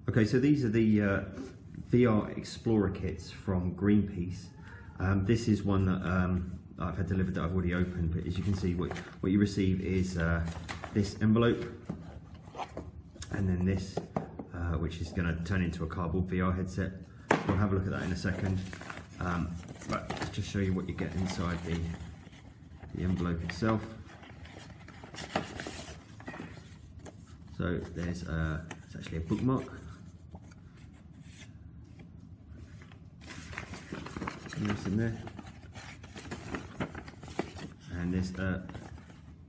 Okay, so these are the VR Explorer kits from Greenpeace. This is one that I've had delivered that I've already opened, but as you can see, what you receive is this envelope, and then this, which is going to turn into a cardboard VR headset. We'll have a look at that in a second, but let's just show you what you get inside the envelope itself. So there's it's actually a bookmark. Nice in there. And there's a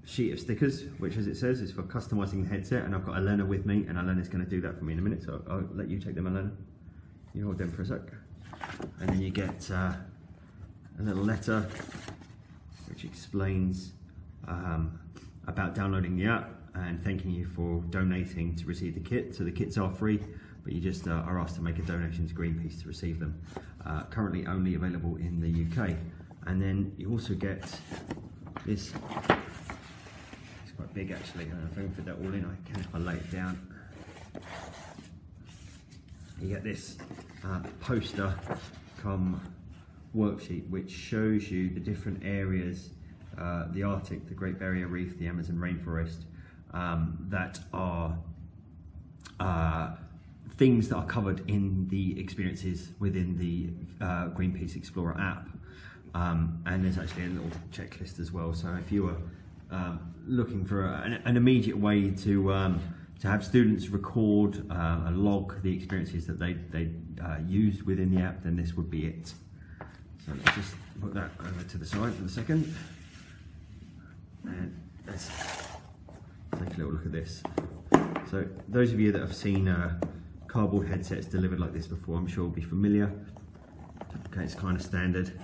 sheet of stickers, which, as it says, is for customizing the headset. And I've got Elena with me, and Elena's going to do that for me in a minute. So I'll let you take them, Elena. You hold them for a sec. And then you get a little letter which explains about downloading the app and thanking you for donating to receive the kit. So the kits are free, but you just are asked to make a donation to Greenpeace to receive them. Currently only available in the UK. And then you also get this, it's quite big actually, I don't know if I can fit that all in, I can if I lay it down. You get this poster come worksheet which shows you the different areas, the Arctic, the Great Barrier Reef, the Amazon rainforest, that are things that are covered in the experiences within the Greenpeace Explorer app. And there's actually a little checklist as well. So if you were looking for an immediate way to have students record and log the experiences that they used within the app, then this would be it. So let's just put that over to the side for a second. And let's take a little look at this. So those of you that have seen cardboard headsets delivered like this before, I'm sure will be familiar. Okay, it's kind of standard.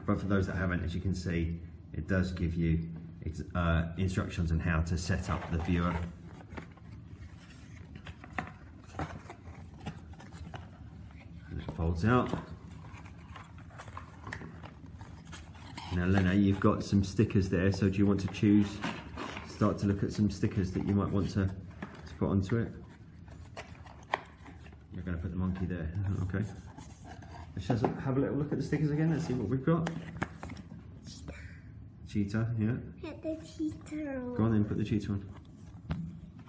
But for those that haven't, as you can see, it does give you instructions on how to set up the viewer. And it folds out. Now Lena, you've got some stickers there, so do you want to start to look at some stickers that you might want to put onto it? You're going to put the monkey there, okay. Let's just have a little look at the stickers again, let's see what we've got. Cheetah, yeah. Put the cheetah on. Go on then, put the cheetah on.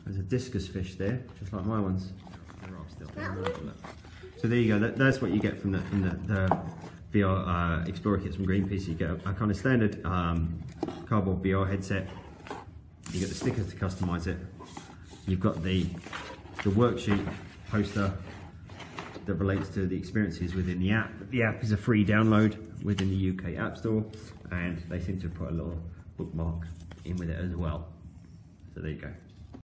There's a discus fish there, just like my ones. So there you go, that's what you get from the VR Explorer kits from Greenpeace. You get a kind of standard cardboard VR headset. You get the stickers to customize it. You've got the worksheet poster that relates to the experiences within the app. The app is a free download within the UK App Store, and they seem to put a little bookmark in with it as well. So there you go.